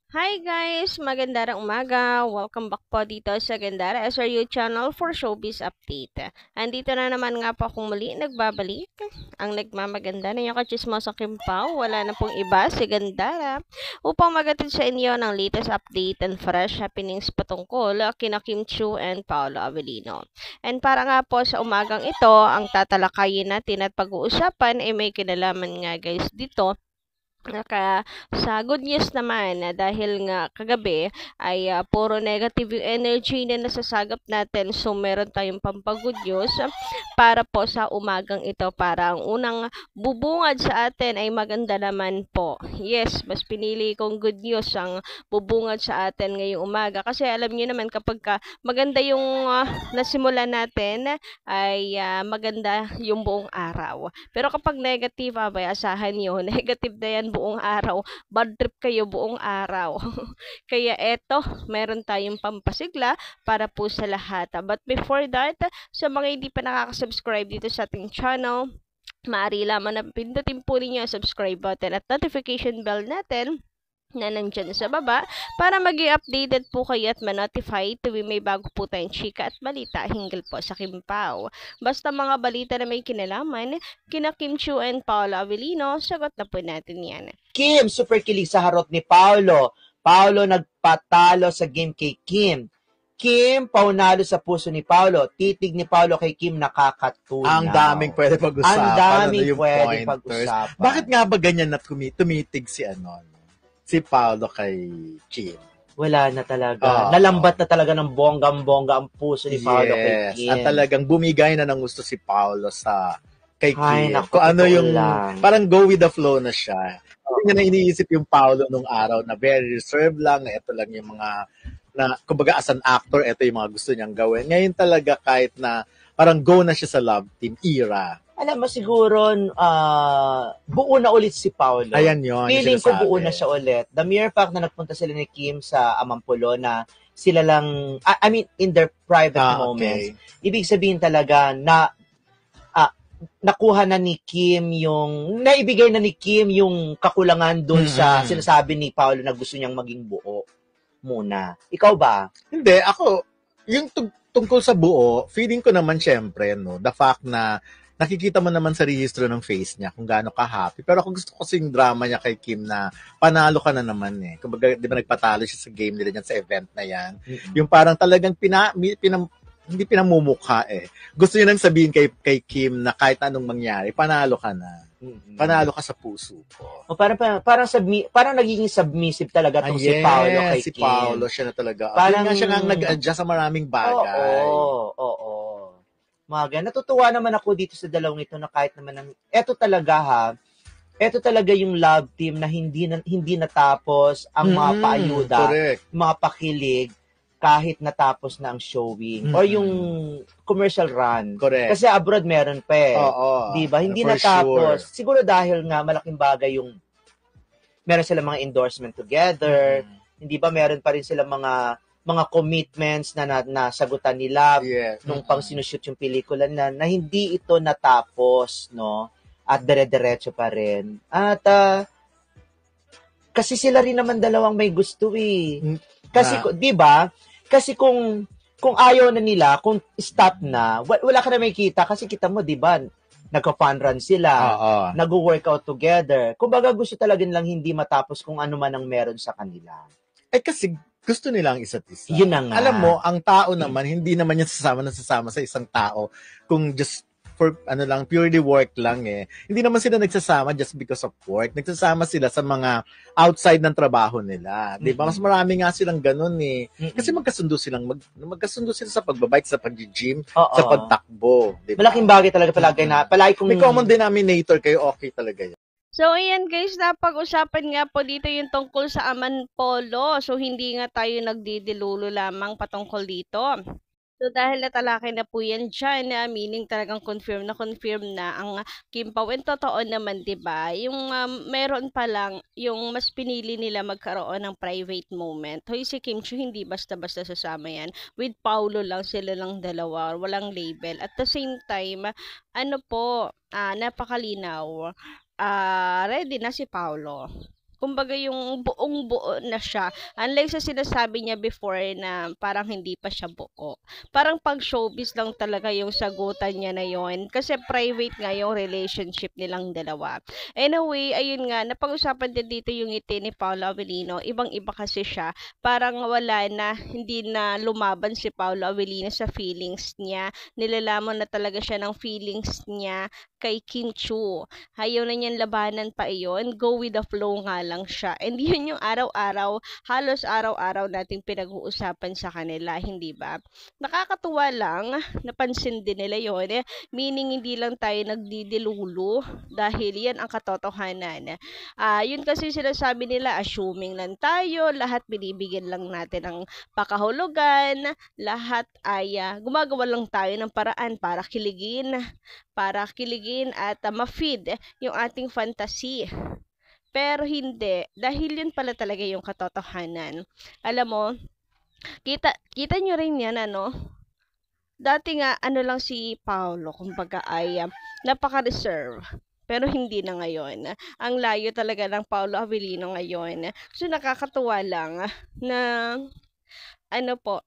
Hi guys! Magandang umaga! Welcome back po dito sa Gandara SRU channel for Showbiz Update. Andito na naman nga po akong muli nagbabalik. Ang nagmamaganda na yung kachismosang Kimpaw. Wala na pong iba si Gandara upang magatid sa inyo ng latest update and fresh happenings patungkol kina Kim Chiu and Paolo Avellino. And para nga po sa umagang ito, ang tatalakayin natin at pag-uusapan ay may kinalaman nga guys dito. Sa good news naman dahil nga kagabi ay puro negative yung energy na nasasagap natin, so meron tayong pampag-good news para po sa umagang ito. Para ang unang bubungad sa atin ay maganda naman po. Yes, mas pinili kong good news ang bubungad sa atin ngayong umaga kasi alam niyo naman kapag maganda yung nasimulan natin ay maganda yung buong araw. Pero kapag negative, abay, asahan nyo, negative na yan buong araw. Bad trip kayo buong araw. Kaya eto, meron tayong pampasigla para po sa lahat. But before that, sa mga hindi pa nakaka-subscribe dito sa ating channel, maaari lamang na pindutin po ninyo ang subscribe button at notification bell natin na nandyan sa baba para maging updated po kayo at ma-notify tuwing may bago po tayong chika at balita hinggil po sa Kimpaw. Basta mga balita na may kinalaman, kina Kim Chiu and Paolo Avellino, sagot na po natin yan. Kim, super kilig sa harot ni Paolo. Paolo nagpatalo sa game kay Kim. Kim, paunalo sa puso ni Paolo. Titig ni Paolo kay Kim nakakatunaw. Ang daming pwede pag-usapan. Ang daming yung pwede pointers. pag-usapan. Bakit nga ba ganyan na tumitig si Paolo kay Kim? Wala na talaga. Nalambat na talaga ng bonggang-bongga ang puso ni Paolo kay Kim. At talagang bumigay na ng gusto si Paolo kay Kim. Naku, kung ano yung, lang. parang go with the flow na siya. Hindi niya na iniisip yung Paolo nung araw na very reserved lang, na ito lang yung mga, kumbaga as an actor, ito yung mga gusto niyang gawin. Ngayon talaga kahit na parang go na siya sa love team era. Alam mo siguro, buo na ulit si Paolo. Ayan yun. Feeling ko buo na siya ulit. The mere fact na nagpunta sila ni Kim sa Amampulo na sila lang, I mean, in their private moments. Okay. Ibig sabihin talaga na nakuha na ni Kim naibigay na ni Kim yung kakulangan dun sa sinasabi ni Paolo na gusto niyang maging buo muna. Ikaw ba? Hindi, ako, yung tungkol sa buo, feeling ko naman syempre, no, the fact na nakikita mo naman sa rehistro ng face niya kung gaano ka-happy. Pero ako gusto ko yung drama niya kay Kim na panalo ka na naman eh. Kumbaga, di ba nagpatalo siya sa game nila dyan sa event na yan. Yung parang talagang hindi pinamumukha eh. Gusto niya nang sabihin kay Kim na kahit anong mangyari, panalo ka na. Panalo ka sa puso ko. O parang nagiging submissive talaga tong si Paolo kay si Kim. Paolo siya na talaga. Parang siya nga nag-adjust sa maraming bagay. Oo. Maga, natutuwa naman ako dito sa dalawang ito na kahit naman eto talaga yung love team na hindi natapos ang mga paayuda, mga pakilig kahit natapos na ang showing or yung commercial run. Correct. Kasi abroad meron pa eh. Diba? Hindi natapos. Sure. Siguro dahil nga malaking bagay yung meron silang mga endorsement together. Hindi ba meron pa rin silang mga commitments na nasagutan nila nung pang sinushoot yung pelikula na hindi ito natapos, no? At dire-diretso pa rin. At kasi sila rin naman dalawang may gusto eh. Kasi, di ba? Kasi kung ayaw na nila, kung stop na, wala ka na makikita kasi kita mo, di ba? Nagka-fun run sila, nag-workout together. Kumbaga gusto talaga nilang hindi matapos kung ano man ang meron sa kanila. Kasi gusto nilang isa't isa. Yun na nga. Alam mo, ang tao naman, hindi naman yan sasama sa isang tao kung just for, purely work lang eh. Hindi naman sila nagsasama just because of work. Nagsasama sila sa mga outside ng trabaho nila. Diba? Mas marami nga silang ganun eh. Kasi magkasundo sila sa pagbabike, sa pag-gym, sa pagtakbo. Diba? Malaking bagay talaga palagi kung... May common denominator kayo, okay talaga yan. So, ayan guys, napag-usapan nga po dito yung tungkol sa Amampulo. So, hindi nga tayo nagdidilulo lamang patungkol dito. So, dahil natalakay na po yan dyan, meaning talagang confirm na ang Kimpaw. And totoo naman, diba? Yung meron pa lang, yung mas pinili nila magkaroon ng private moment. Hoy, si Kim Chiu, hindi basta-basta sasama yan. With Paolo lang, sila lang dalawa, walang label. At the same time, napakalinaw. Ready na si Paolo. Kumbaga yung buong-buo na siya. Unlike sa sinasabi niya before na parang hindi pa siya buo. Parang pag showbiz lang talaga yung sagutan niya na yon. Kasi private nga yung relationship nilang dalawa. Anyway, ayun nga, napag-usapan din dito yung ngiti ni Paolo Avellino. Ibang-iba kasi siya. Parang wala na, hindi na lumaban si Paolo Avellino sa feelings niya. Nilalaman na talaga siya ng feelings niya kay Kim Chu. Ayaw na niyan labanan pa iyon. Go with the flow nga lang siya. And yun yung araw-araw, halos araw-araw nating pinag-uusapan sa kanila, hindi ba? Nakakatuwa lang, napansin din nila yon. Meaning, hindi lang tayo nagdidilulu dahil yan ang katotohanan. Yun kasi sinasabi nila, assuming lang tayo, lahat binibigyan lang natin ng pakahulugan, lahat ay gumagawa lang tayo ng paraan para kiligin at ma-feed yung ating fantasy. Pero hindi, dahil yun pala talaga yung katotohanan. Alam mo, kita nyo rin yan, ano? Dati nga, ano lang si Paolo, kumbaga ay napaka-reserve. Pero hindi na ngayon. Ang layo talaga ng Paolo Avellino ngayon. So, nakakatuwa lang na, ano po,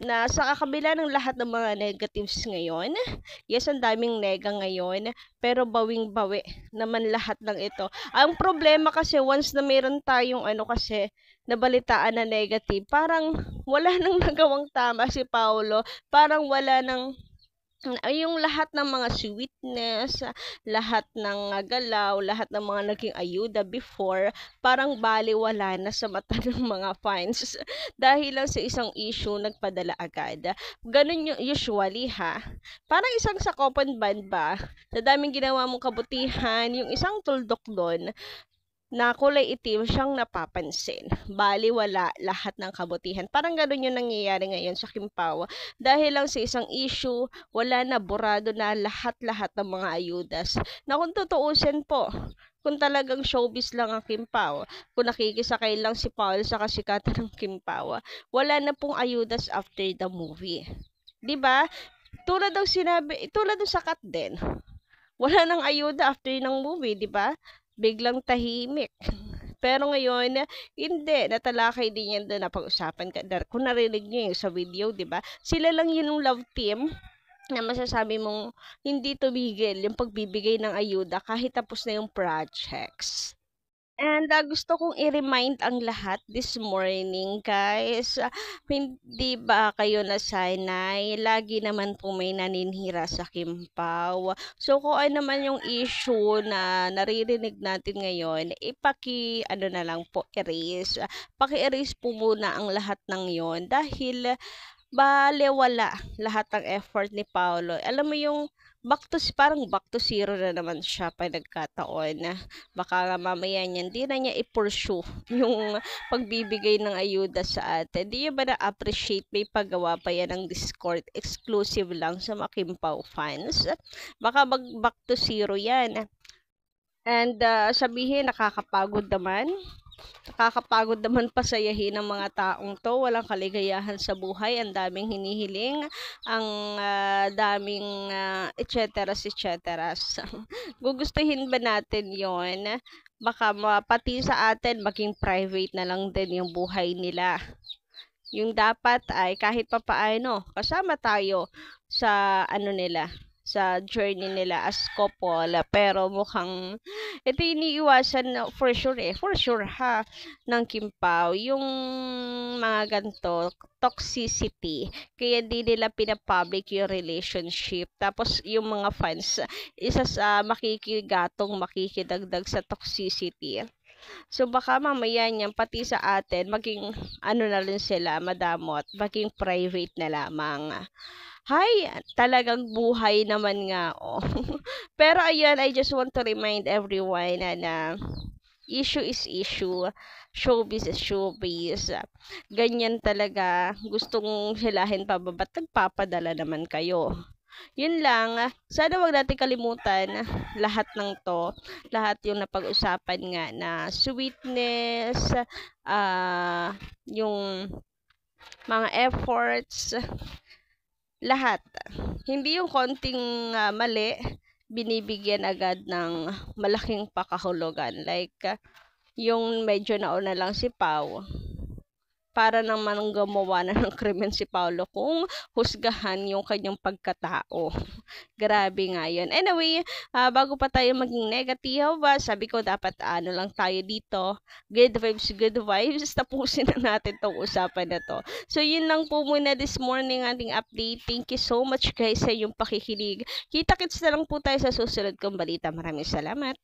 na sa kakabila ng lahat ng mga negatives ngayon, yes, ang daming nega ngayon, pero bawing-bawi naman lahat ng ito. Ang problema kasi, once na meron tayong kasi, nabalitaan na negative, parang wala nang nagawang tama si Paolo, parang wala nang yung lahat ng mga sweetness, lahat ng galaw, lahat ng mga naging ayuda before, parang baliwala na sa mata ng mga fans. Dahil lang sa isang issue, nagpadala agad. Ganun yung usually ha. Parang isang Sakopan band ba, sa daming ginawa mong kabutihan, yung isang tuldok doon, na kulay itim siyang napapansin. Baliwala lahat ng kabutihan. Parang gano'n yung nangyayari ngayon sa Kimpaw. Dahil lang sa isang issue, wala na, burado na lahat-lahat ng mga ayudas. Na kung tutuusin po, kung talagang showbiz lang ang Kimpaw, kung nakikisakay lang si Paul sa kasikatan ng Kimpaw, wala na pong ayudas after the movie. 'Di ba? Tulad ng sinabi, tulad ng Sakat din. Wala nang ayuda after ng movie, 'di ba? Biglang tahimik. Pero ngayon, hindi. Natalakay din yan doon na pag-usapan ka. Kung narinig nyo yung sa video, di ba? Sila lang yun yung love team na masasabi mong hindi tumigil yung pagbibigay ng ayuda kahit tapos na yung projects. And gusto kong i-remind ang lahat this morning, guys. Hindi ba kayo nasanay? Lagi naman po may naninira sa Kimpaw. So, kung ano naman yung issue na naririnig natin ngayon, ano na lang po, erase. Paki-erase po muna ang lahat ng yon dahil balewala lahat ng effort ni Paolo. Alam mo yung parang back to zero na naman siya pag nagkataon. Baka nga mamaya niyan, di na niya i-pursue yung pagbibigay ng ayuda sa atin. Di ba na-appreciate may paggawa pa yan ng Discord exclusive lang sa mga Kimpaw fans? Baka back to zero yan. And sabihin, nakakapagod naman. Nakakapagod naman pasayahin ng mga taong to. Walang kaligayahan sa buhay. Ang daming hinihiling. Ang daming et cetera, et cetera. Gugustuhin ba natin yon? Baka pati sa atin, maging private na lang din yung buhay nila. Yung dapat ay kahit papaano, kasama tayo sa nila, sa journey nila as couple. Pero mukhang ito iniiwasan na for sure ha, ng Kimpaw, yung mga ganito, toxicity. Kaya di nila pinapublic yung relationship. Tapos yung mga fans, isa sa makikidagdag sa toxicity. So baka mamaya niyan pati sa atin maging na rin sila madamot, maging private na lamang. Hay, talagang buhay naman nga. Pero ayun, I just want to remind everyone na issue is issue, showbiz is showbiz. Ganyan talaga, gustong hilahin pa ba, ba't nagpapadala naman kayo? Yun lang, sana wag natin kalimutan lahat ng to, lahat yung napag-usapan nga na sweetness, yung mga efforts, lahat. Hindi yung konting mali, binibigyan agad ng malaking pakahulugan. Like, yung medyo nauna lang si Pau. Para naman gumawa na ng krimen si Paulo kung husgahan yung kanyang pagkatao. Grabe nga yun. Anyway, bago pa tayo maging negative, sabi ko dapat ano lang tayo dito. Good vibes. Tapusin na natin tong usapan na to. So, yun lang po muna this morning ating update. Thank you so much guys sa inyong pakikinig. Kita-kits na lang po tayo sa susunod kong balita. Maraming salamat.